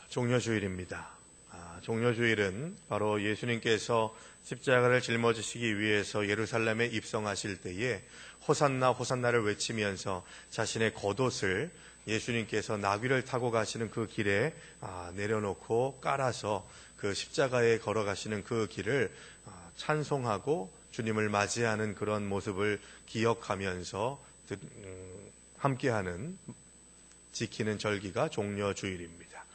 종려주일입니다. 종려주일은 바로 예수님께서 십자가를 짊어지시기 위해서 예루살렘에 입성하실 때에 호산나 호산나를 외치면서 자신의 겉옷을 예수님께서 나귀를 타고 가시는 그 길에 내려놓고 깔아서 그 십자가에 걸어가시는 그 길을 찬송하고 주님을 맞이하는 그런 모습을 기억하면서 함께하는 지키는 절기가 종려주일입니다.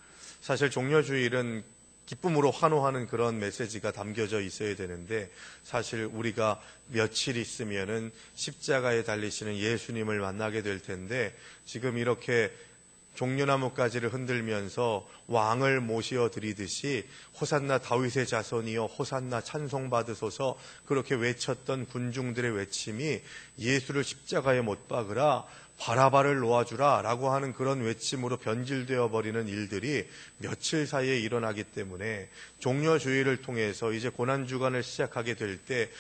사실 종려주일은 기쁨으로 환호하는 그런 메시지가 담겨져 있어야 되는데 사실 우리가 며칠 있으면은 십자가에 달리시는 예수님을 만나게 될 텐데 지금 이렇게 종려나무가지를 흔들면서 왕을 모시어 드리듯이 호산나 다윗의 자손이여 호산나 찬송받으소서 그렇게 외쳤던 군중들의 외침이 예수를 십자가에 못 박으라 바라바를 놓아주라 라고 하는 그런 외침으로 변질되어 버리는 일들이 며칠 사이에 일어나기 때문에 종려주일을 통해서 이제 고난주간을 시작하게 될 때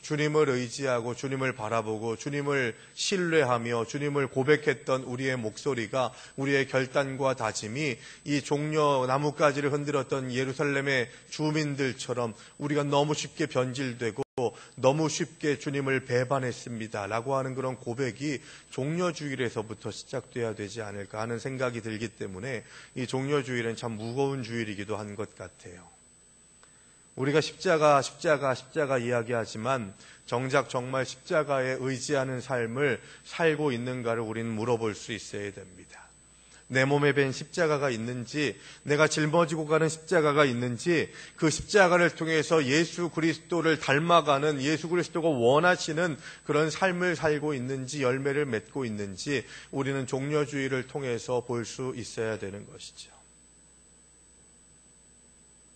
주님을 의지하고 주님을 바라보고 주님을 신뢰하며 주님을 고백했던 우리의 목소리가 우리의 결단과 다짐이 이 종려나무가지를 흔들었던 예루살렘의 주민들처럼 우리가 너무 쉽게 변질되고 너무 쉽게 주님을 배반했습니다 라고 하는 그런 고백이 종려주일에서부터 시작돼야 되지 않을까 하는 생각이 들기 때문에 이 종려주일은 참 무거운 주일이기도 한 것 같아요. 우리가 십자가 이야기하지만 정작 정말 십자가에 의지하는 삶을 살고 있는가를 우리는 물어볼 수 있어야 됩니다. 내 몸에 밴 십자가가 있는지, 내가 짊어지고 가는 십자가가 있는지, 그 십자가를 통해서 예수 그리스도를 닮아가는, 예수 그리스도가 원하시는 그런 삶을 살고 있는지, 열매를 맺고 있는지 우리는 종려주일을 통해서 볼 수 있어야 되는 것이죠.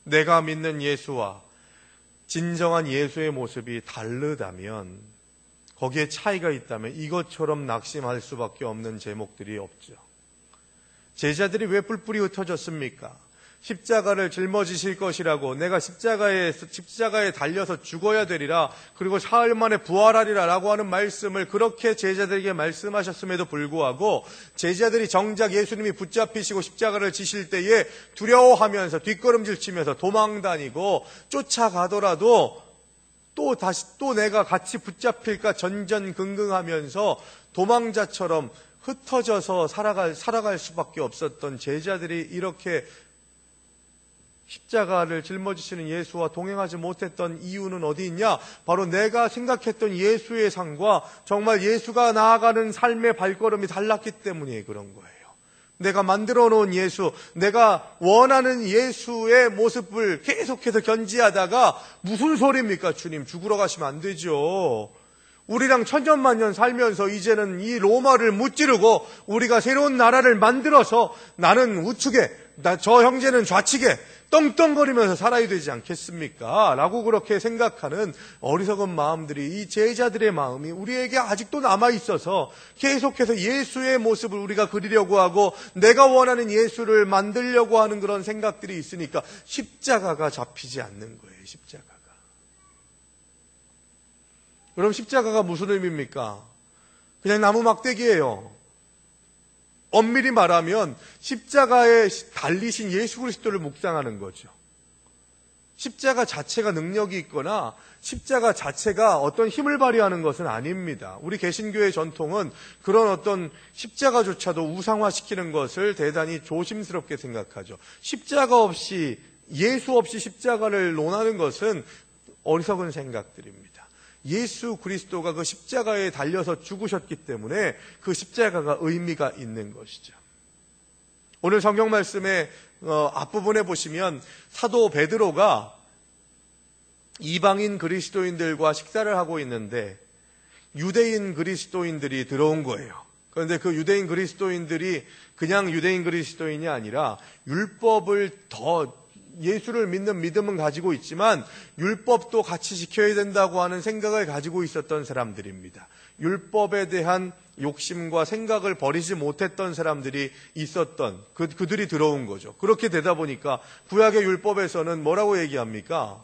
내가 믿는 예수와 진정한 예수의 모습이 다르다면, 거기에 차이가 있다면 이것처럼 낙심할 수밖에 없는 제목들이 없죠. 제자들이 왜 뿔뿔이 흩어졌습니까? 십자가를 짊어지실 것이라고, 내가 십자가에 달려서 죽어야 되리라, 그리고 사흘 만에 부활하리라 라고 하는 말씀을 그렇게 제자들에게 말씀하셨음에도 불구하고 제자들이 정작 예수님이 붙잡히시고 십자가를 지실 때에 두려워하면서 뒷걸음질 치면서 도망다니고 쫓아가더라도 또 내가 같이 붙잡힐까 전전긍긍하면서 도망자처럼 흩어져서 살아갈 수밖에 없었던 제자들이 이렇게 십자가를 짊어지시는 예수와 동행하지 못했던 이유는 어디 있냐? 바로 내가 생각했던 예수의 삶과 정말 예수가 나아가는 삶의 발걸음이 달랐기 때문에 그런 거예요. 내가 만들어 놓은 예수, 내가 원하는 예수의 모습을 계속해서 견지하다가 무슨 소리입니까? 주님 죽으러 가시면 안 되죠. 우리랑 천년만년 살면서 이제는 이 로마를 무찌르고 우리가 새로운 나라를 만들어서 나는 우측에, 저 형제는 좌측에 떵떵거리면서 살아야 되지 않겠습니까? 라고 그렇게 생각하는 어리석은 마음들이, 이 제자들의 마음이 우리에게 아직도 남아있어서 계속해서 예수의 모습을 우리가 그리려고 하고 내가 원하는 예수를 만들려고 하는 그런 생각들이 있으니까 십자가가 잡히지 않는 거예요. 십자가가. 그럼 십자가가 무슨 의미입니까? 그냥 나무 막대기예요. 엄밀히 말하면 십자가에 달리신 예수 그리스도를 묵상하는 거죠. 십자가 자체가 능력이 있거나 십자가 자체가 어떤 힘을 발휘하는 것은 아닙니다. 우리 개신교의 전통은 그런 어떤 십자가조차도 우상화시키는 것을 대단히 조심스럽게 생각하죠. 십자가 없이, 예수 없이 십자가를 논하는 것은 어리석은 생각들입니다. 예수 그리스도가 그 십자가에 달려서 죽으셨기 때문에 그 십자가가 의미가 있는 것이죠. 오늘 성경 말씀의 앞부분에 보시면 사도 베드로가 이방인 그리스도인들과 식사를 하고 있는데 유대인 그리스도인들이 들어온 거예요. 그런데 그 유대인 그리스도인들이 그냥 유대인 그리스도인이 아니라 율법을 더, 예수를 믿는 믿음은 가지고 있지만 율법도 같이 지켜야 된다고 하는 생각을 가지고 있었던 사람들입니다. 율법에 대한 욕심과 생각을 버리지 못했던 사람들이 있었던 그들이 들어온 거죠. 그렇게 되다 보니까 구약의 율법에서는 뭐라고 얘기합니까?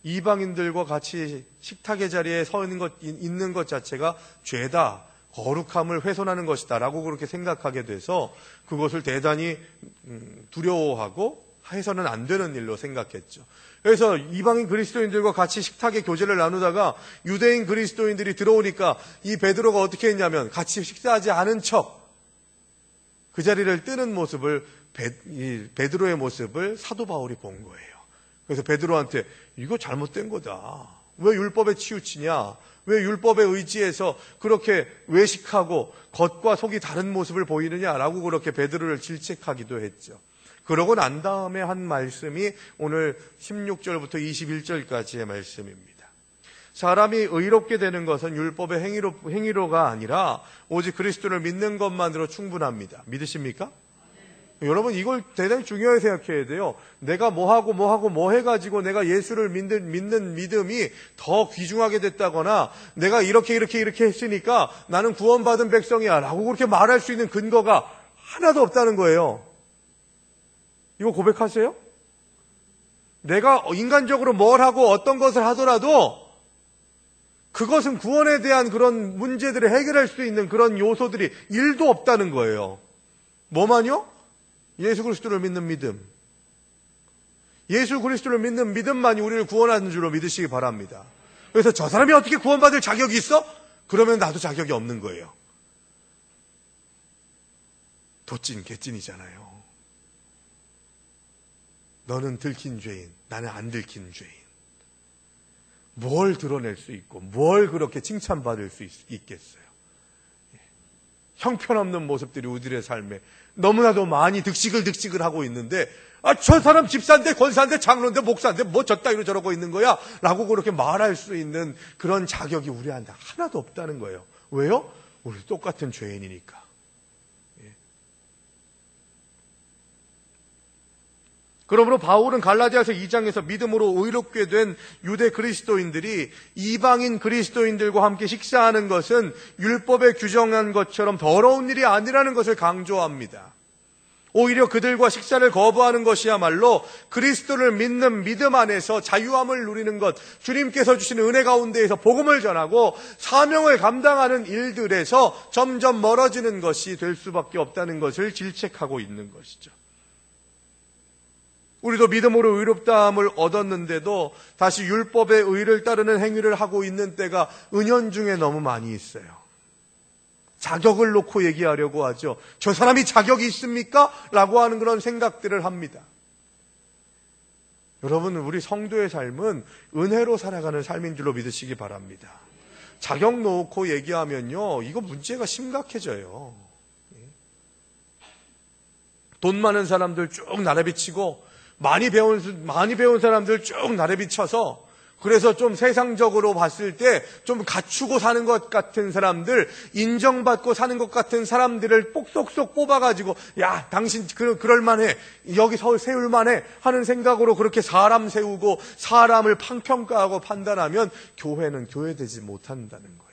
이방인들과 같이 식탁의 자리에 서 있는 것 자체가 죄다. 거룩함을 훼손하는 것이다 라고 그렇게 생각하게 돼서 그것을 대단히 두려워하고 해서는 안 되는 일로 생각했죠. 그래서 이방인 그리스도인들과 같이 식탁에 교제를 나누다가 유대인 그리스도인들이 들어오니까 이 베드로가 어떻게 했냐면 같이 식사하지 않은 척 그 자리를 뜨는 모습을, 베드로의 모습을 사도 바울이 본 거예요. 그래서 베드로한테 이거 잘못된 거다. 왜 율법에 치우치냐? 왜 율법에 의지해서 그렇게 외식하고 겉과 속이 다른 모습을 보이느냐라고 그렇게 베드로를 질책하기도 했죠. 그러고 난 다음에 한 말씀이 오늘 16절부터 21절까지의 말씀입니다. 사람이 의롭게 되는 것은 율법의 행위로가 아니라 오직 그리스도를 믿는 것만으로 충분합니다. 믿으십니까? 여러분 이걸 대단히 중요하게 생각해야 돼요. 내가 뭐 해가지고 내가 예수를 믿는 믿음이 더 귀중하게 됐다거나 내가 이렇게 했으니까 나는 구원받은 백성이야 라고 그렇게 말할 수 있는 근거가 하나도 없다는 거예요. 이거 고백하세요? 내가 인간적으로 뭘 하고 어떤 것을 하더라도 그것은 구원에 대한 그런 문제들을 해결할 수 있는 그런 요소들이 1도 없다는 거예요. 뭐만요? 예수 그리스도를 믿는 믿음. 예수 그리스도를 믿는 믿음만이 우리를 구원하는 줄로 믿으시기 바랍니다. 그래서 저 사람이 어떻게 구원받을 자격이 있어? 그러면 나도 자격이 없는 거예요. 도찐 개찐이잖아요. 너는 들킨 죄인, 나는 안 들킨 죄인. 뭘 드러낼 수 있고 뭘 그렇게 칭찬받을 수 있겠어요. 형편없는 모습들이 우리들의 삶에 너무나도 많이 득식을 하고 있는데 저 사람 집사인데 권사인데 장로인데 목사인데 뭐 저따위로 저러고 있는 거야 라고 그렇게 말할 수 있는 그런 자격이 우리한테 하나도 없다는 거예요. 왜요? 우리 똑같은 죄인이니까. 그러므로 바울은 갈라디아서 2장에서 믿음으로 의롭게 된 유대 그리스도인들이 이방인 그리스도인들과 함께 식사하는 것은 율법에 규정한 것처럼 더러운 일이 아니라는 것을 강조합니다. 오히려 그들과 식사를 거부하는 것이야말로 그리스도를 믿는 믿음 안에서 자유함을 누리는 것, 주님께서 주시는 은혜 가운데에서 복음을 전하고 사명을 감당하는 일들에서 점점 멀어지는 것이 될 수밖에 없다는 것을 질책하고 있는 것이죠. 우리도 믿음으로 의롭다함을 얻었는데도 다시 율법의 의를 따르는 행위를 하고 있는 때가 은연중에 너무 많이 있어요. 자격을 놓고 얘기하려고 하죠. 저 사람이 자격이 있습니까? 라고 하는 그런 생각들을 합니다. 여러분, 우리 성도의 삶은 은혜로 살아가는 삶인 줄로 믿으시기 바랍니다. 자격 놓고 얘기하면요, 이거 문제가 심각해져요. 돈 많은 사람들 쭉 나래비치고 많이 배운 사람들 쭉 나래비쳐서 그래서 좀 세상적으로 봤을 때 좀 갖추고 사는 것 같은 사람들, 인정받고 사는 것 같은 사람들을 쏙쏙 뽑아가지고 야 당신 그럴만해, 여기 서울 세울만해 하는 생각으로 그렇게 사람 세우고 사람을 평가하고 판단하면 교회는 교회되지 못한다는 거예요.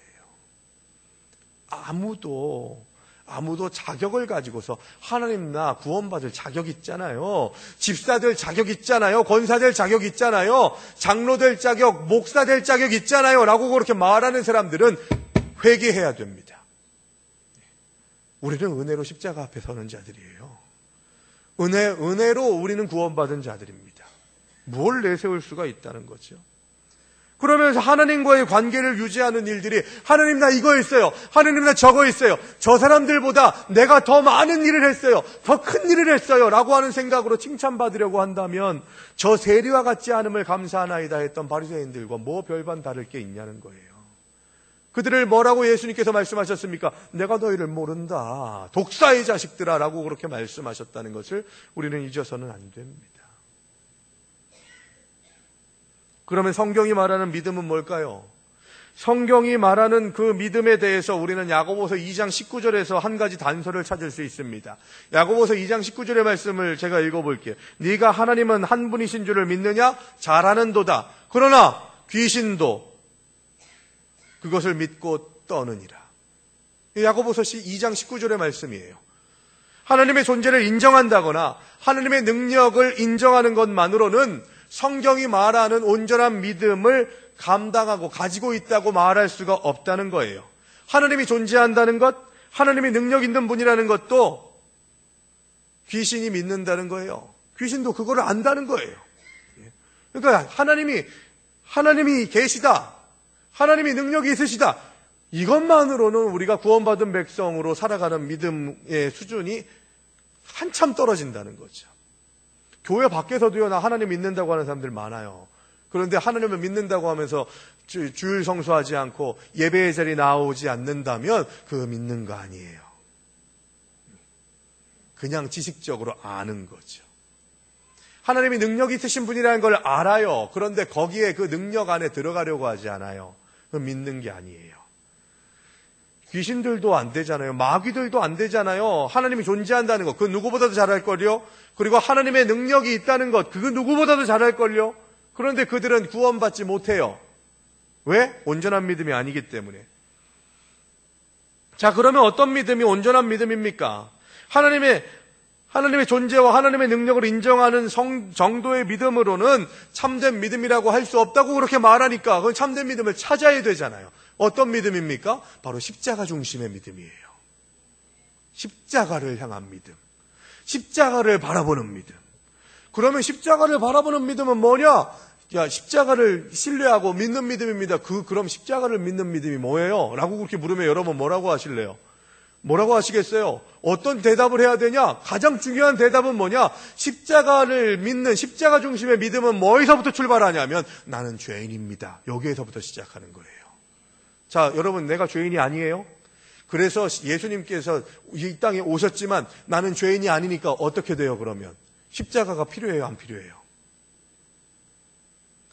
아무도 자격을 가지고서 하나님 나 구원받을 자격 있잖아요. 집사될 자격 있잖아요. 권사될 자격 있잖아요. 장로될 자격, 목사될 자격 있잖아요. 라고 그렇게 말하는 사람들은 회개해야 됩니다. 우리는 은혜로 십자가 앞에 서는 자들이에요. 은혜로 우리는 구원받은 자들입니다. 뭘 내세울 수가 있다는 거죠. 그러면서 하나님과의 관계를 유지하는 일들이 하나님 나 이거 했어요. 하나님 나 저거 했어요. 저 사람들보다 내가 더 많은 일을 했어요. 더 큰 일을 했어요. 라고 하는 생각으로 칭찬받으려고 한다면 저 세리와 같지 않음을 감사하나이다 했던 바리새인들과 뭐 별반 다를 게 있냐는 거예요. 그들을 뭐라고 예수님께서 말씀하셨습니까? 내가 너희를 모른다. 독사의 자식들아 라고 그렇게 말씀하셨다는 것을 우리는 잊어서는 안 됩니다. 그러면 성경이 말하는 믿음은 뭘까요? 성경이 말하는 그 믿음에 대해서 우리는 야고보서 2장 19절에서 한 가지 단서를 찾을 수 있습니다. 야고보서 2장 19절의 말씀을 제가 읽어볼게요. 네가 하나님은 한 분이신 줄을 믿느냐? 잘하는도다. 그러나 귀신도 그것을 믿고 떠느니라. 야고보서 2장 19절의 말씀이에요. 하나님의 존재를 인정한다거나 하나님의 능력을 인정하는 것만으로는 성경이 말하는 온전한 믿음을 감당하고 가지고 있다고 말할 수가 없다는 거예요. 하나님이 존재한다는 것, 하나님이 능력 있는 분이라는 것도 귀신이 믿는다는 거예요. 귀신도 그거를 안다는 거예요. 그러니까 하나님이 계시다, 하나님이 능력이 있으시다, 이것만으로는 우리가 구원받은 백성으로 살아가는 믿음의 수준이 한참 떨어진다는 거죠. 교회 밖에서도요, 나 하나님 믿는다고 하는 사람들 많아요. 그런데 하나님을 믿는다고 하면서 주일 성수하지 않고 예배의 자리에 나오지 않는다면 그거 믿는 거 아니에요. 그냥 지식적으로 아는 거죠. 하나님이 능력이 있으신 분이라는 걸 알아요. 그런데 거기에 그 능력 안에 들어가려고 하지 않아요. 그건 믿는 게 아니에요. 귀신들도 안 되잖아요. 마귀들도 안 되잖아요. 하나님이 존재한다는 것, 그 누구보다도 잘할걸요. 그리고 하나님의 능력이 있다는 것, 그거 누구보다도 잘할걸요. 그런데 그들은 구원받지 못해요. 왜? 온전한 믿음이 아니기 때문에. 자, 그러면 어떤 믿음이 온전한 믿음입니까? 하나님의 존재와 하나님의 능력을 인정하는 정도의 믿음으로는 참된 믿음이라고 할 수 없다고 그렇게 말하니까 그 참된 믿음을 찾아야 되잖아요. 어떤 믿음입니까? 바로 십자가 중심의 믿음이에요. 십자가를 향한 믿음. 십자가를 바라보는 믿음. 그러면 십자가를 바라보는 믿음은 뭐냐? 야, 십자가를 신뢰하고 믿는 믿음입니다. 그럼 십자가를 믿는 믿음이 뭐예요? 라고 그렇게 물으면 여러분 뭐라고 하실래요? 뭐라고 하시겠어요? 어떤 대답을 해야 되냐? 가장 중요한 대답은 뭐냐? 십자가를 믿는 십자가 중심의 믿음은 뭐에서부터 출발하냐면 나는 죄인입니다. 여기에서부터 시작하는 거예요. 자, 여러분, 내가 죄인이 아니에요? 그래서 예수님께서 이 땅에 오셨지만 나는 죄인이 아니니까 어떻게 돼요, 그러면? 십자가가 필요해요, 안 필요해요?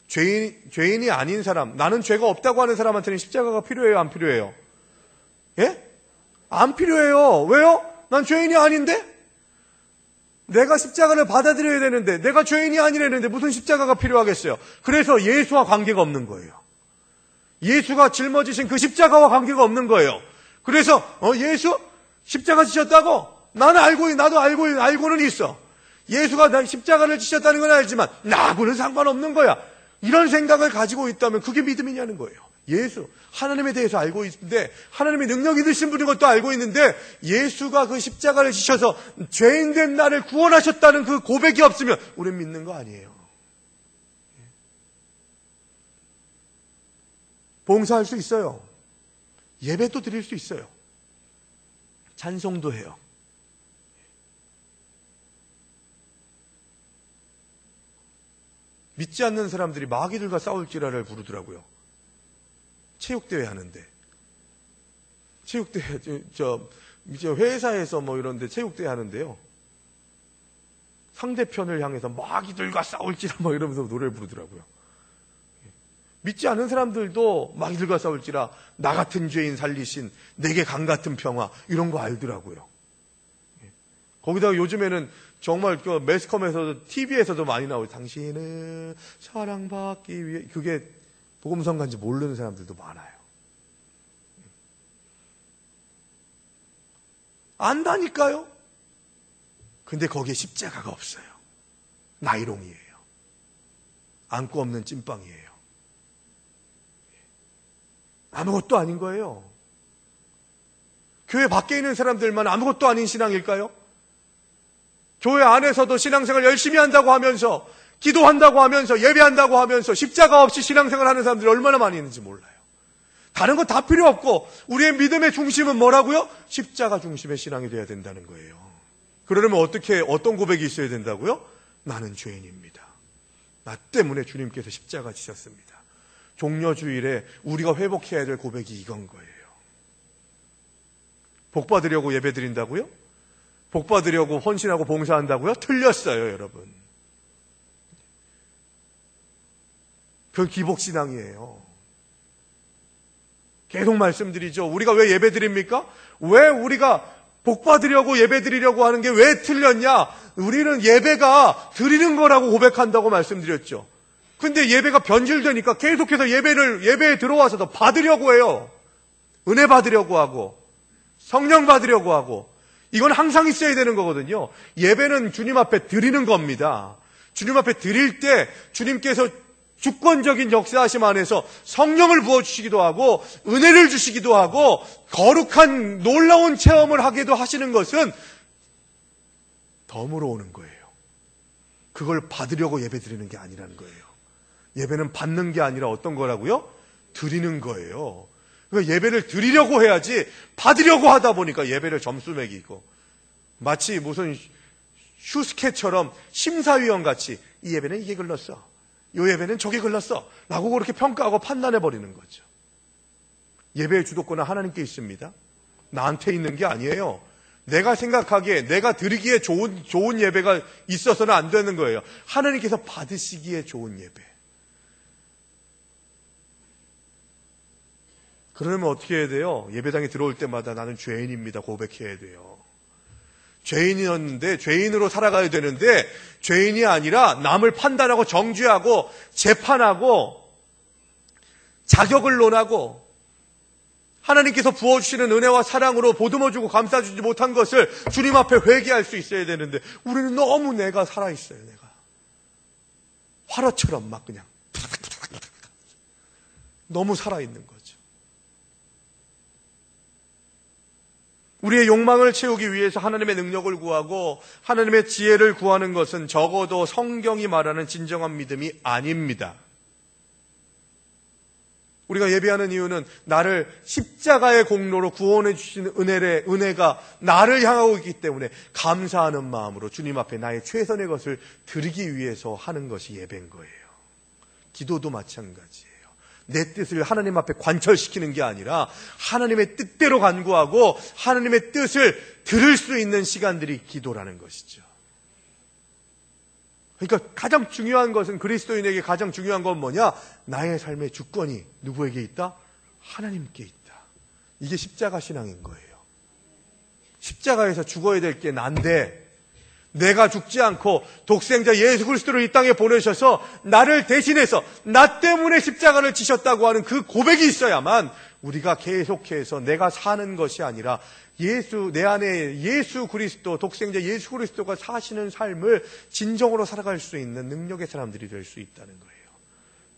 죄인이 아닌 사람, 나는 죄가 없다고 하는 사람한테는 십자가가 필요해요, 안 필요해요? 예? 안 필요해요. 왜요? 난 죄인이 아닌데? 내가 십자가를 받아들여야 되는데, 내가 죄인이 아니라는데 무슨 십자가가 필요하겠어요? 그래서 예수와 관계가 없는 거예요. 예수가 짊어지신 그 십자가와 관계가 없는 거예요. 그래서 예수 십자가 지셨다고? 나도 알고는 있어. 예수가 십자가를 지셨다는 건 알지만 나하고는 상관없는 거야. 이런 생각을 가지고 있다면 그게 믿음이냐는 거예요. 예수, 하나님에 대해서 알고 있는데, 하나님이 능력이 있으신 분인 것도 알고 있는데, 예수가 그 십자가를 지셔서 죄인된 나를 구원하셨다는 그 고백이 없으면 우리는 믿는 거 아니에요. 봉사할 수 있어요. 예배도 드릴 수 있어요. 찬송도 해요. 믿지 않는 사람들이 마귀들과 싸울지라를 부르더라고요. 체육대회 하는데. 체육대회, 이제 회사에서 뭐 이런데 체육대회 하는데요. 상대편을 향해서 마귀들과 싸울지라 뭐 이러면서 노래를 부르더라고요. 믿지 않는 사람들도 마귀들과 싸울지라 나 같은 죄인 살리신 내게 강 같은 평화 이런 거 알더라고요. 거기다가 요즘에는 정말 그 매스컴에서도 TV에서도 많이 나오고 당신은 사랑받기 위해 그게 복음성가인지 모르는 사람들도 많아요. 안다니까요. 근데 거기에 십자가가 없어요. 나이롱이에요. 안고 없는 찐빵이에요. 아무것도 아닌 거예요. 교회 밖에 있는 사람들만 아무것도 아닌 신앙일까요? 교회 안에서도 신앙생활 열심히 한다고 하면서, 기도한다고 하면서, 예배한다고 하면서 십자가 없이 신앙생활 하는 사람들이 얼마나 많이 있는지 몰라요. 다른 거 다 필요 없고 우리의 믿음의 중심은 뭐라고요? 십자가 중심의 신앙이 돼야 된다는 거예요. 그러려면 어떤 고백이 있어야 된다고요? 나는 죄인입니다. 나 때문에 주님께서 십자가 지셨습니다. 종려주일에 우리가 회복해야 될 고백이 이건 거예요. 복 받으려고 예배 드린다고요? 복 받으려고 헌신하고 봉사한다고요? 틀렸어요, 여러분. 그건 기복신앙이에요. 계속 말씀드리죠. 우리가 왜 예배 드립니까? 왜 우리가 복 받으려고 예배 드리려고 하는 게 왜 틀렸냐? 우리는 예배가 드리는 거라고 고백한다고 말씀드렸죠. 근데 예배가 변질되니까 계속해서 예배에 들어와서 더 받으려고 해요. 은혜 받으려고 하고, 성령 받으려고 하고, 이건 항상 있어야 되는 거거든요. 예배는 주님 앞에 드리는 겁니다. 주님 앞에 드릴 때 주님께서 주권적인 역사하심 안에서 성령을 부어주시기도 하고 은혜를 주시기도 하고 거룩한 놀라운 체험을 하기도 하시는 것은 덤으로 오는 거예요. 그걸 받으려고 예배 드리는 게 아니라는 거예요. 예배는 받는 게 아니라 어떤 거라고요? 드리는 거예요. 그러니까 예배를 드리려고 해야지 받으려고 하다 보니까 예배를 점수 매기고 마치 무슨 슈스케처럼 심사위원 같이 이 예배는 이게 글렀어, 이 예배는 저게 글렀어 라고 그렇게 평가하고 판단해 버리는 거죠. 예배의 주도권은 하나님께 있습니다. 나한테 있는 게 아니에요. 내가 생각하기에 내가 드리기에 좋은 예배가 있어서는 안 되는 거예요. 하나님께서 받으시기에 좋은 예배. 그러면 어떻게 해야 돼요? 예배당에 들어올 때마다 나는 죄인입니다 고백해야 돼요. 죄인이었는데 죄인으로 살아가야 되는데 죄인이 아니라 남을 판단하고 정죄하고 재판하고 자격을 논하고 하나님께서 부어주시는 은혜와 사랑으로 보듬어주고 감싸주지 못한 것을 주님 앞에 회개할 수 있어야 되는데 우리는 너무 내가 살아있어요. 내가 화로처럼 막 그냥 너무 살아있는 거죠. 우리의 욕망을 채우기 위해서 하나님의 능력을 구하고 하나님의 지혜를 구하는 것은 적어도 성경이 말하는 진정한 믿음이 아닙니다. 우리가 예배하는 이유는 나를 십자가의 공로로 구원해 주신 은혜가 나를 향하고 있기 때문에 감사하는 마음으로 주님 앞에 나의 최선의 것을 드리기 위해서 하는 것이 예배인 거예요. 기도도 마찬가지예요. 내 뜻을 하나님 앞에 관철시키는 게 아니라 하나님의 뜻대로 간구하고 하나님의 뜻을 들을 수 있는 시간들이 기도라는 것이죠. 그러니까 가장 중요한 것은, 그리스도인에게 가장 중요한 건 뭐냐? 나의 삶의 주권이 누구에게 있다? 하나님께 있다. 이게 십자가 신앙인 거예요. 십자가에서 죽어야 될 게 난데 내가 죽지 않고 독생자 예수 그리스도를 이 땅에 보내셔서 나를 대신해서 나 때문에 십자가를 지셨다고 하는 그 고백이 있어야만 우리가 계속해서 내가 사는 것이 아니라 내 안에 예수 그리스도, 독생자 예수 그리스도가 사시는 삶을 진정으로 살아갈 수 있는 능력의 사람들이 될 수 있다는 거예요.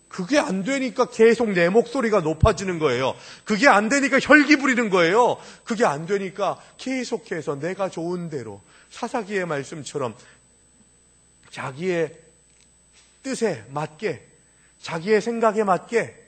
그게 안 되니까 계속 내 목소리가 높아지는 거예요. 그게 안 되니까 혈기 부리는 거예요. 그게 안 되니까 계속해서 내가 좋은 대로 사사기의 말씀처럼 자기의 뜻에 맞게, 자기의 생각에 맞게,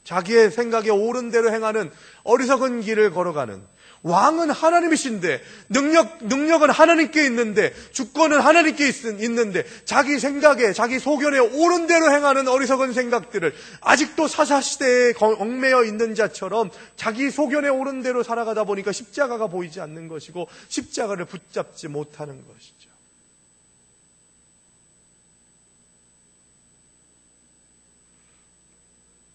자기의 생각에 옳은 대로 행하는 어리석은 길을 걸어가는, 왕은 하나님이신데 능력은 하나님께 있는데 주권은 하나님께 있는데 자기 생각에, 자기 소견에 옳은 대로 행하는 어리석은 생각들을 아직도 사사시대에 얽매여 있는 자처럼 자기 소견에 옳은 대로 살아가다 보니까 십자가가 보이지 않는 것이고 십자가를 붙잡지 못하는 것이죠.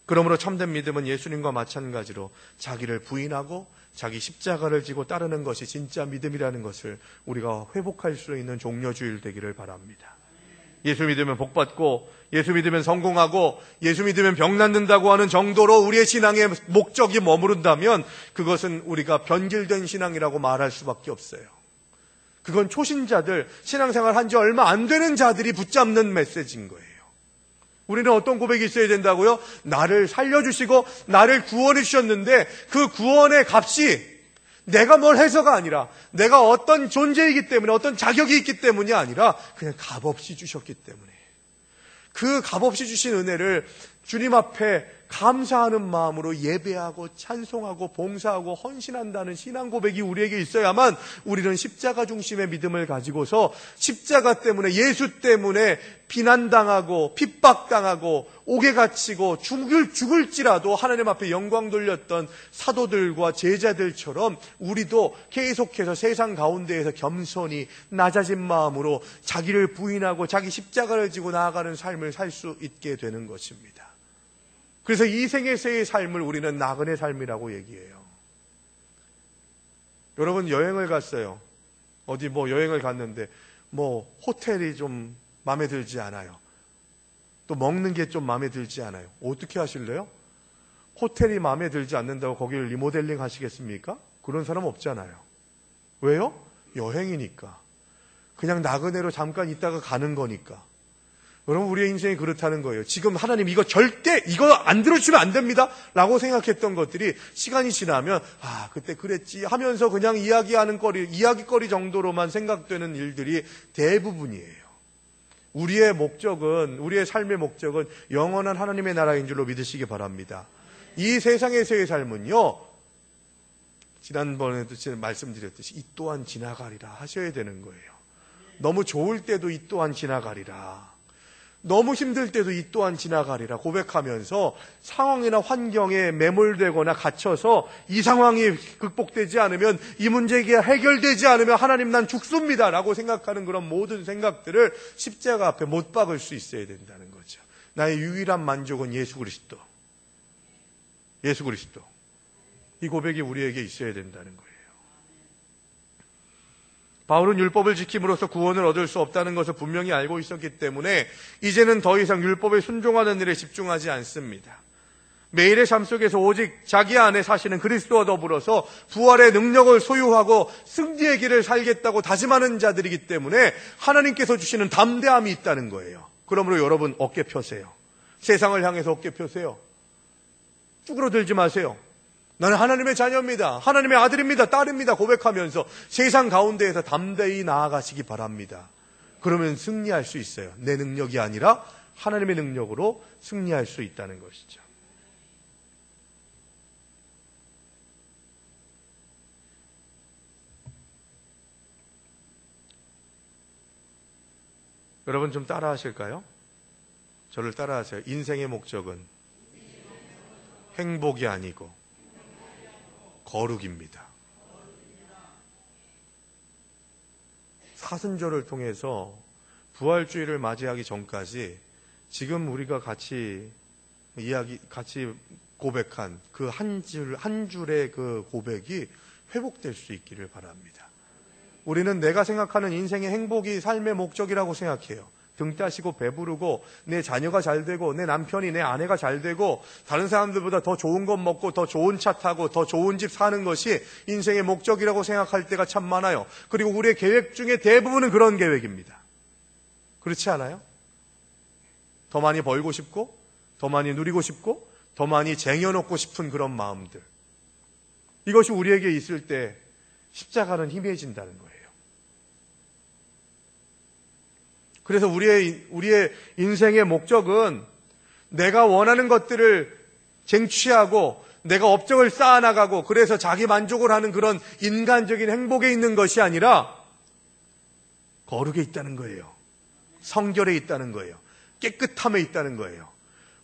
그러므로 참된 믿음은 예수님과 마찬가지로 자기를 부인하고 자기 십자가를 지고 따르는 것이 진짜 믿음이라는 것을 우리가 회복할 수 있는 종려주일 되기를 바랍니다. 예수 믿으면 복받고 예수 믿으면 성공하고 예수 믿으면 병 낫는다고 하는 정도로 우리의 신앙의 목적이 머무른다면 그것은 우리가 변질된 신앙이라고 말할 수밖에 없어요. 그건 초신자들, 신앙생활 한 지 얼마 안 되는 자들이 붙잡는 메시지인 거예요. 우리는 어떤 고백이 있어야 된다고요? 나를 살려주시고 나를 구원해 주셨는데 그 구원의 값이 내가 뭘 해서가 아니라 내가 어떤 존재이기 때문에, 어떤 자격이 있기 때문이 아니라 그냥 값없이 주셨기 때문에 그 값없이 주신 은혜를 주님 앞에 감사하는 마음으로 예배하고 찬송하고 봉사하고 헌신한다는 신앙 고백이 우리에게 있어야만 우리는 십자가 중심의 믿음을 가지고서 십자가 때문에, 예수 때문에 비난당하고 핍박당하고 옥에 갇히고 죽을지라도 하나님 앞에 영광 돌렸던 사도들과 제자들처럼 우리도 계속해서 세상 가운데에서 겸손히 낮아진 마음으로 자기를 부인하고 자기 십자가를 지고 나아가는 삶을 살 수 있게 되는 것입니다. 그래서 이 생에서의 삶을 우리는 나그네 삶이라고 얘기해요. 여러분 여행을 갔어요. 어디 여행을 갔는데 호텔이 좀 마음에 들지 않아요. 또 먹는 게 좀 마음에 들지 않아요. 어떻게 하실래요? 호텔이 마음에 들지 않는다고 거기를 리모델링 하시겠습니까? 그런 사람 없잖아요. 왜요? 여행이니까. 그냥 나그네로 잠깐 있다가 가는 거니까. 여러분, 우리의 인생이 그렇다는 거예요. 지금 하나님 이거 절대 이거 안 들어주면 안 됩니다 라고 생각했던 것들이 시간이 지나면 그때 그랬지 하면서 그냥 이야기거리 정도로만 생각되는 일들이 대부분이에요. 우리의 삶의 목적은 영원한 하나님의 나라인 줄로 믿으시기 바랍니다. 이 세상에서의 삶은요, 지난번에도 제가 말씀드렸듯이 이 또한 지나가리라 하셔야 되는 거예요. 너무 좋을 때도 이 또한 지나가리라, 너무 힘들 때도 이 또한 지나가리라 고백하면서 상황이나 환경에 매몰되거나 갇혀서 이 상황이 극복되지 않으면, 이 문제가 해결되지 않으면 하나님 난 죽습니다 라고 생각하는 그런 모든 생각들을 십자가 앞에 못 박을 수 있어야 된다는 거죠. 나의 유일한 만족은 예수 그리스도. 이 고백이 우리에게 있어야 된다는 거예요. 바울은 율법을 지킴으로써 구원을 얻을 수 없다는 것을 분명히 알고 있었기 때문에 이제는 더 이상 율법에 순종하는 일에 집중하지 않습니다. 매일의 삶 속에서 오직 자기 안에 사시는 그리스도와 더불어서 부활의 능력을 소유하고 승리의 길을 살겠다고 다짐하는 자들이기 때문에 하나님께서 주시는 담대함이 있다는 거예요. 그러므로 여러분, 어깨 펴세요. 세상을 향해서 어깨 펴세요. 쭈그러들지 마세요. 나는 하나님의 자녀입니다. 하나님의 아들입니다. 딸입니다. 고백하면서 세상 가운데에서 담대히 나아가시기 바랍니다. 그러면 승리할 수 있어요. 내 능력이 아니라 하나님의 능력으로 승리할 수 있다는 것이죠. 여러분 좀 따라 하실까요? 저를 따라 하세요. 인생의 목적은 행복이 아니고 거룩입니다. 사순절을 통해서 부활주의를 맞이하기 전까지 지금 우리가 같이 고백한 그 한 줄의 그 고백이 회복될 수 있기를 바랍니다. 우리는 내가 생각하는 인생의 행복이 삶의 목적이라고 생각해요. 등 따시고 배부르고 내 자녀가 잘 되고 내 남편이 내 아내가 잘 되고 다른 사람들보다 더 좋은 것 먹고 더 좋은 차 타고 더 좋은 집 사는 것이 인생의 목적이라고 생각할 때가 참 많아요. 그리고 우리의 계획 중에 대부분은 그런 계획입니다. 그렇지 않아요? 더 많이 벌고 싶고 더 많이 누리고 싶고 더 많이 쟁여놓고 싶은 그런 마음들, 이것이 우리에게 있을 때 십자가는 희미해진다는 거예요. 그래서 우리의 인생의 목적은 내가 원하는 것들을 쟁취하고 내가 업적을 쌓아나가고 그래서 자기 만족을 하는 그런 인간적인 행복에 있는 것이 아니라 거룩에 있다는 거예요. 성결에 있다는 거예요. 깨끗함에 있다는 거예요.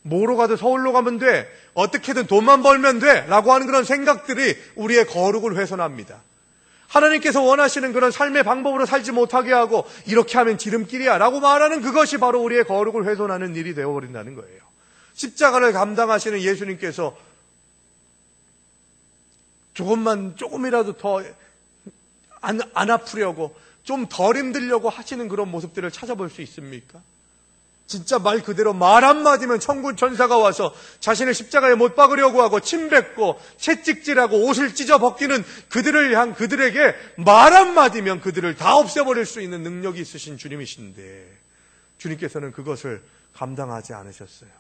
뭐로 가도 서울로 가면 돼, 어떻게든 돈만 벌면 돼 라고 하는 그런 생각들이 우리의 거룩을 훼손합니다. 하나님께서 원하시는 그런 삶의 방법으로 살지 못하게 하고 이렇게 하면 지름길이야 라고 말하는 그것이 바로 우리의 거룩을 훼손하는 일이 되어버린다는 거예요. 십자가를 감당하시는 예수님께서 조금이라도 더 안 아프려고 좀 덜 힘들려고 하시는 그런 모습들을 찾아볼 수 있습니까? 진짜 말 그대로 말 한마디면 천군 천사가 와서 자신을 십자가에 못 박으려고 하고 침 뱉고 채찍질하고 옷을 찢어 벗기는 그들에게 말 한마디면 그들을 다 없애버릴 수 있는 능력이 있으신 주님이신데 주님께서는 그것을 감당하지 않으셨어요.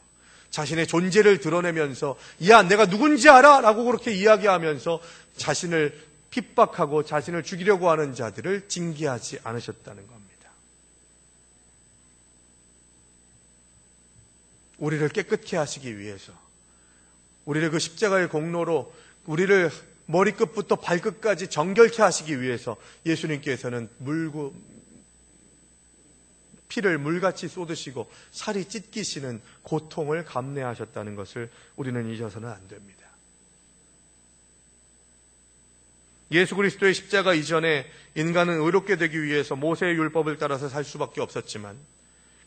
자신의 존재를 드러내면서 야 내가 누군지 알아? 라고 그렇게 이야기하면서 자신을 핍박하고 자신을 죽이려고 하는 자들을 징계하지 않으셨다는 겁니다. 우리를 깨끗게 하시기 위해서, 우리를 그 십자가의 공로로 우리를 머리끝부터 발끝까지 정결케 하시기 위해서 예수님께서는 피를 물같이 쏟으시고 살이 찢기시는 고통을 감내하셨다는 것을 우리는 잊어서는 안 됩니다. 예수 그리스도의 십자가 이전에 인간은 의롭게 되기 위해서 모세의 율법을 따라서 살 수밖에 없었지만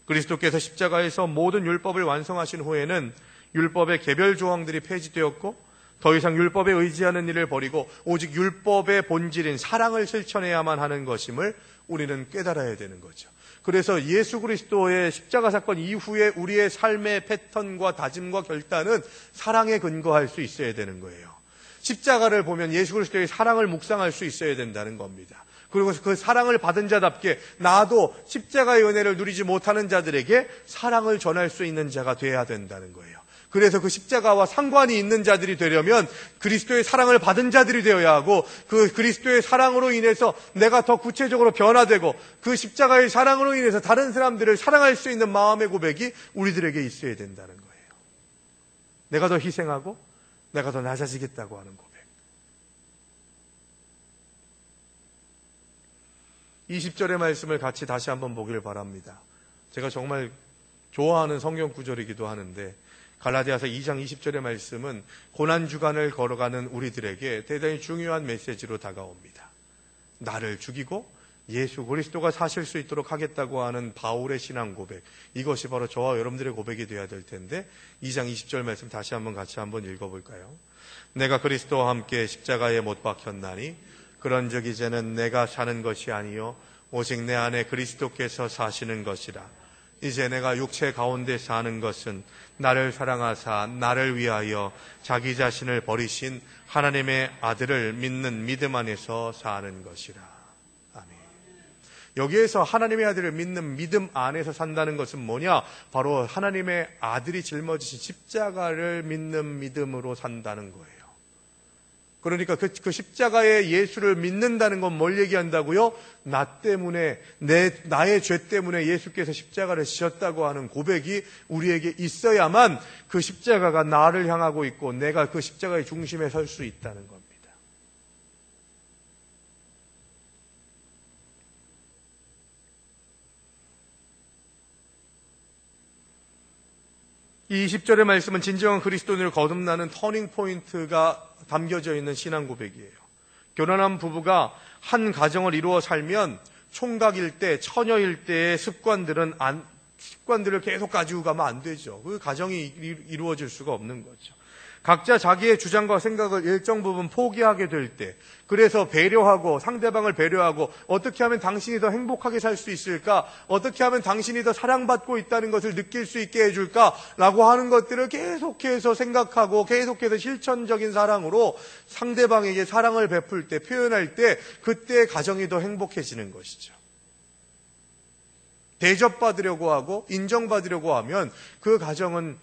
그리스도께서 십자가에서 모든 율법을 완성하신 후에는 율법의 개별 조항들이 폐지되었고 더 이상 율법에 의지하는 일을 버리고 오직 율법의 본질인 사랑을 실천해야만 하는 것임을 우리는 깨달아야 되는 거죠. 그래서 예수 그리스도의 십자가 사건 이후에 우리의 삶의 패턴과 다짐과 결단은 사랑에 근거할 수 있어야 되는 거예요. 십자가를 보면 예수 그리스도의 사랑을 묵상할 수 있어야 된다는 겁니다. 그리고 그 사랑을 받은 자답게 나도 십자가의 은혜를 누리지 못하는 자들에게 사랑을 전할 수 있는 자가 되어야 된다는 거예요. 그래서 그 십자가와 상관이 있는 자들이 되려면 그리스도의 사랑을 받은 자들이 되어야 하고, 그 그리스도의 사랑으로 인해서 내가 더 구체적으로 변화되고 그 십자가의 사랑으로 인해서 다른 사람들을 사랑할 수 있는 마음의 고백이 우리들에게 있어야 된다는 거예요. 내가 더 희생하고 내가 더 낮아지겠다고 하는 고백. 20절의 말씀을 같이 다시 한번 보기를 바랍니다. 제가 정말 좋아하는 성경 구절이기도 하는데, 갈라디아서 2장 20절의 말씀은 고난주간을 걸어가는 우리들에게 대단히 중요한 메시지로 다가옵니다. 나를 죽이고 예수 그리스도가 사실 수 있도록 하겠다고 하는 바울의 신앙 고백, 이것이 바로 저와 여러분들의 고백이 되어야 될 텐데, 2장 20절 말씀 다시 한번 같이 한번 읽어볼까요? 내가 그리스도와 함께 십자가에 못 박혔나니 그런즉 이제는 내가 사는 것이 아니요 오직 내 안에 그리스도께서 사시는 것이라. 이제 내가 육체 가운데 사는 것은 나를 사랑하사 나를 위하여 자기 자신을 버리신 하나님의 아들을 믿는 믿음 안에서 사는 것이라. 아멘. 여기에서 하나님의 아들을 믿는 믿음 안에서 산다는 것은 뭐냐? 바로 하나님의 아들이 짊어지신 십자가를 믿는 믿음으로 산다는 거예요. 그러니까 그 십자가의 예수를 믿는다는 건 뭘 얘기한다고요? 나 때문에, 나의 죄 때문에 예수께서 십자가를 지셨다고 하는 고백이 우리에게 있어야만 그 십자가가 나를 향하고 있고 내가 그 십자가의 중심에 설 수 있다는 겁니다. 이 20절의 말씀은 진정한 그리스도인을 거듭나는 터닝 포인트가 담겨져 있는 신앙 고백이에요. 결혼한 부부가 한 가정을 이루어 살면 총각일 때, 처녀일 때의 습관들을 계속 가지고 가면 안 되죠. 그 가정이 이루어질 수가 없는 거죠. 각자 자기의 주장과 생각을 일정 부분 포기하게 될 때, 그래서 배려하고 상대방을 배려하고 어떻게 하면 당신이 더 행복하게 살 수 있을까? 어떻게 하면 당신이 더 사랑받고 있다는 것을 느낄 수 있게 해줄까? 라고 하는 것들을 계속해서 생각하고 계속해서 실천적인 사랑으로 상대방에게 사랑을 베풀 때, 표현할 때, 그때 가정이 더 행복해지는 것이죠. 대접받으려고 하고 인정받으려고 하면 그 가정은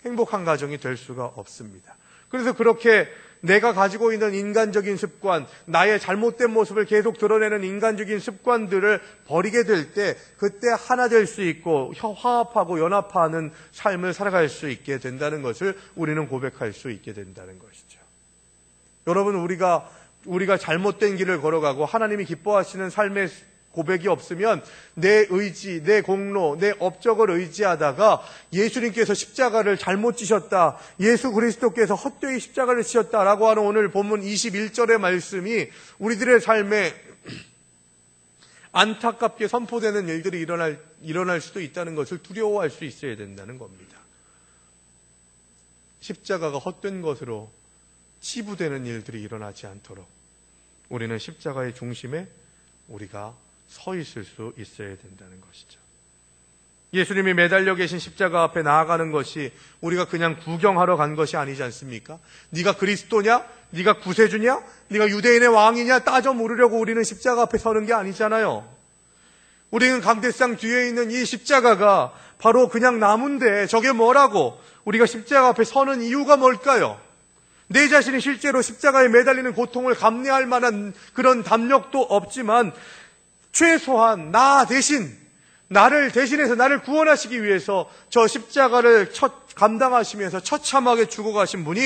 행복한 가정이 될 수가 없습니다. 그래서 그렇게 내가 가지고 있는 인간적인 습관, 나의 잘못된 모습을 계속 드러내는 인간적인 습관들을 버리게 될 때, 그때 하나 될 수 있고 화합하고 연합하는 삶을 살아갈 수 있게 된다는 것을 우리는 고백할 수 있게 된다는 것이죠. 여러분, 우리가 잘못된 길을 걸어가고 하나님이 기뻐하시는 삶의 고백이 없으면 내 의지, 내 공로, 내 업적을 의지하다가 예수님께서 십자가를 잘못 지셨다, 예수 그리스도께서 헛되이 십자가를 지셨다라고 하는 오늘 본문 21절의 말씀이 우리들의 삶에 안타깝게 선포되는 일들이 일어날 수도 있다는 것을 두려워할 수 있어야 된다는 겁니다. 십자가가 헛된 것으로 치부되는 일들이 일어나지 않도록 우리는 십자가의 중심에 우리가 서 있을 수 있어야 된다는 것이죠. 예수님이 매달려 계신 십자가 앞에 나아가는 것이 우리가 그냥 구경하러 간 것이 아니지 않습니까? 네가 그리스도냐? 네가 구세주냐? 네가 유대인의 왕이냐? 따져 물으려고 우리는 십자가 앞에 서는 게 아니잖아요. 우리는 강대상 뒤에 있는 이 십자가가 바로 그냥 나무인데 저게 뭐라고? 우리가 십자가 앞에 서는 이유가 뭘까요? 내 자신이 실제로 십자가에 매달리는 고통을 감내할 만한 그런 담력도 없지만 최소한 나를 대신해서 나를 구원하시기 위해서 저 십자가를 감당하시면서 처참하게 죽어가신 분이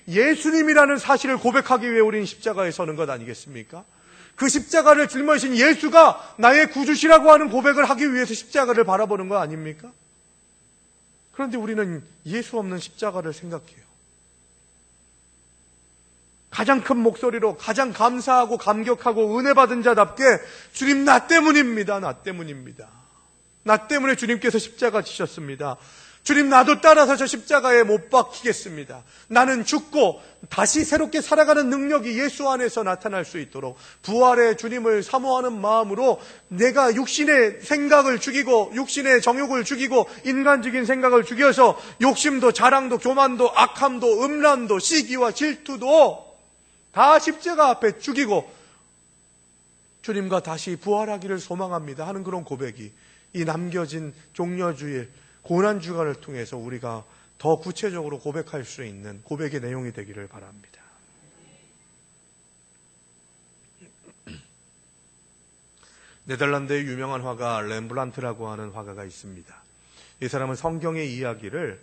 예수님이라는 사실을 고백하기 위해 우리는 십자가에 서는 것 아니겠습니까? 그 십자가를 짊어지신 예수가 나의 구주시라고 하는 고백을 하기 위해서 십자가를 바라보는 거 아닙니까? 그런데 우리는 예수 없는 십자가를 생각해요. 가장 큰 목소리로 가장 감사하고 감격하고 은혜 받은 자답게 주님 나 때문입니다. 나 때문입니다. 나 때문에 주님께서 십자가 지셨습니다. 주님 나도 따라서 저 십자가에 못 박히겠습니다. 나는 죽고 다시 새롭게 살아가는 능력이 예수 안에서 나타날 수 있도록 부활의 주님을 사모하는 마음으로 내가 육신의 생각을 죽이고 육신의 정욕을 죽이고 인간적인 생각을 죽여서 욕심도 자랑도 교만도 악함도 음란도 시기와 질투도 다 십자가 앞에 죽이고 주님과 다시 부활하기를 소망합니다 하는 그런 고백이 이 남겨진 종려주일 고난주간을 통해서 우리가 더 구체적으로 고백할 수 있는 고백의 내용이 되기를 바랍니다. 네덜란드의 유명한 화가 렘브란트라고 하는 화가가 있습니다. 이 사람은 성경의 이야기를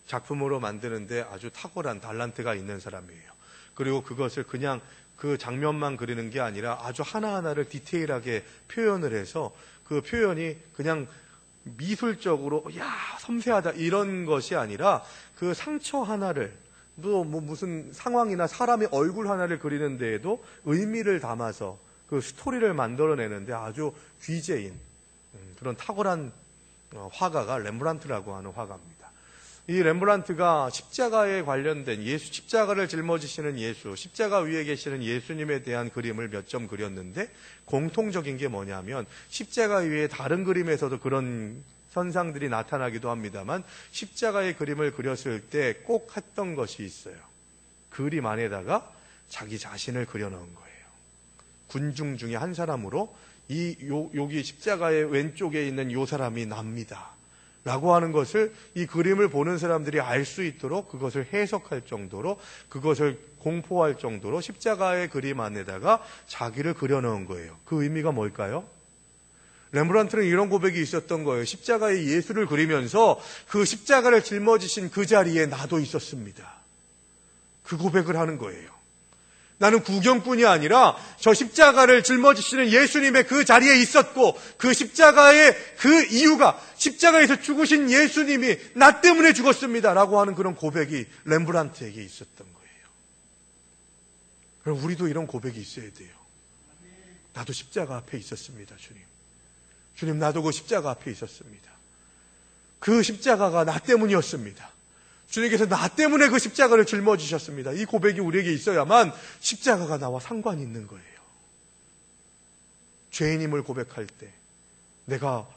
작품으로 만드는데 아주 탁월한 달란트가 있는 사람이에요. 그리고 그것을 그냥 그 장면만 그리는 게 아니라 아주 하나하나를 디테일하게 표현을 해서 그 표현이 그냥 미술적으로 섬세하다 이런 것이 아니라 그 상처 하나를 또 무슨 상황이나 사람의 얼굴 하나를 그리는 데에도 의미를 담아서 그 스토리를 만들어내는데 아주 귀재인 그런 탁월한 화가가 렘브란트라고 하는 화가입니다. 이 렘브란트가 십자가에 관련된 십자가를 짊어지시는 예수, 십자가 위에 계시는 예수님에 대한 그림을 몇 점 그렸는데 공통적인 게 뭐냐면 십자가 위에 다른 그림에서도 그런 현상들이 나타나기도 합니다만 십자가의 그림을 그렸을 때 꼭 했던 것이 있어요. 그림 안에다가 자기 자신을 그려넣은 거예요. 군중 중에 한 사람으로 여기 십자가의 왼쪽에 있는 이 사람이 납니다 라고 하는 것을 이 그림을 보는 사람들이 알 수 있도록 그것을 해석할 정도로 그것을 공포할 정도로 십자가의 그림 안에다가 자기를 그려넣은 거예요. 그 의미가 뭘까요? 렘브란트는 이런 고백이 있었던 거예요. 십자가의 예수를 그리면서 그 십자가를 짊어지신 그 자리에 나도 있었습니다. 그 고백을 하는 거예요. 나는 구경꾼이 아니라 저 십자가를 짊어지시는 예수님의 그 자리에 있었고 그 십자가의 그 이유가 십자가에서 죽으신 예수님이 나 때문에 죽었습니다 라고 하는 그런 고백이 렘브란트에게 있었던 거예요. 그럼 우리도 이런 고백이 있어야 돼요. 나도 십자가 앞에 있었습니다. 주님 나도 그 십자가 앞에 있었습니다. 그 십자가가 나 때문이었습니다. 주님께서 나 때문에 그 십자가를 짊어지셨습니다. 이 고백이 우리에게 있어야만 십자가가 나와 상관이 있는 거예요. 죄인임을 고백할 때 내가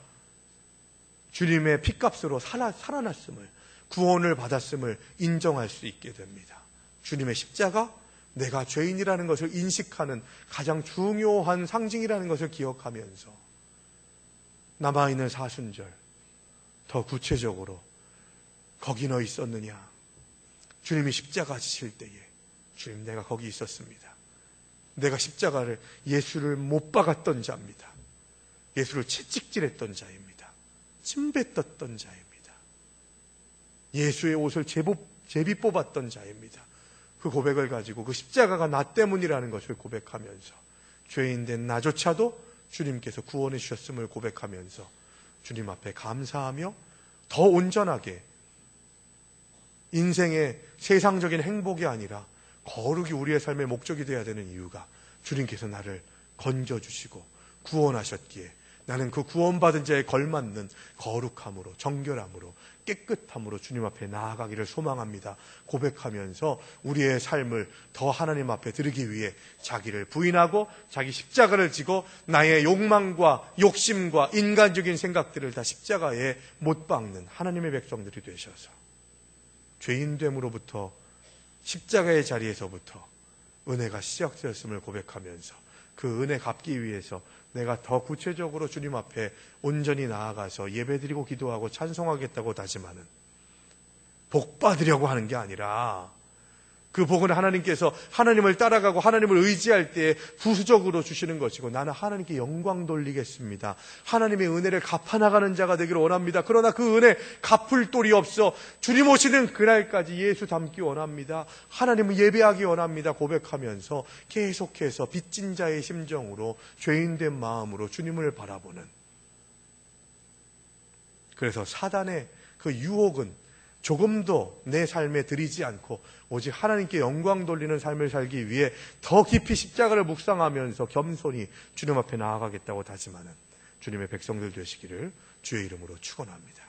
주님의 피값으로 살아났음을, 구원을 받았음을 인정할 수 있게 됩니다. 주님의 십자가, 내가 죄인이라는 것을 인식하는 가장 중요한 상징이라는 것을 기억하면서 남아있는 사순절 더 구체적으로 거기 너 있었느냐? 주님이 십자가 지실 때에 주님 내가 거기 있었습니다. 내가 십자가를 예수를 못 박았던 자입니다. 예수를 채찍질했던 자입니다. 침뱉 떴던 자입니다. 예수의 옷을 제비 뽑았던 자입니다. 그 고백을 가지고 그 십자가가 나 때문이라는 것을 고백하면서 죄인된 나조차도 주님께서 구원해 주셨음을 고백하면서 주님 앞에 감사하며 더 온전하게 인생의 세상적인 행복이 아니라 거룩이 우리의 삶의 목적이 되어야 되는 이유가 주님께서 나를 건져주시고 구원하셨기에 나는 그 구원받은 자에 걸맞는 거룩함으로, 정결함으로, 깨끗함으로 주님 앞에 나아가기를 소망합니다. 고백하면서 우리의 삶을 더 하나님 앞에 드리기 위해 자기를 부인하고 자기 십자가를 지고 나의 욕망과 욕심과 인간적인 생각들을 다 십자가에 못 박는 하나님의 백성들이 되셔서 죄인됨으로부터 십자가의 자리에서부터 은혜가 시작되었음을 고백하면서 그 은혜 갚기 위해서 내가 더 구체적으로 주님 앞에 온전히 나아가서 예배드리고 기도하고 찬송하겠다고 다짐하는, 복 받으려고 하는 게 아니라 그 복은 하나님께서 하나님을 따라가고 하나님을 의지할 때 부수적으로 주시는 것이고 나는 하나님께 영광 돌리겠습니다. 하나님의 은혜를 갚아나가는 자가 되기를 원합니다. 그러나 그 은혜 갚을 돌이 없어 주님 오시는 그날까지 예수 닮기 원합니다. 하나님을 예배하기 원합니다. 고백하면서 계속해서 빚진 자의 심정으로 죄인된 마음으로 주님을 바라보는, 그래서 사단의 그 유혹은 조금도 내 삶에 들이지 않고 오직 하나님께 영광 돌리는 삶을 살기 위해 더 깊이 십자가를 묵상하면서 겸손히 주님 앞에 나아가겠다고 다짐하는 주님의 백성들 되시기를 주의 이름으로 축원합니다.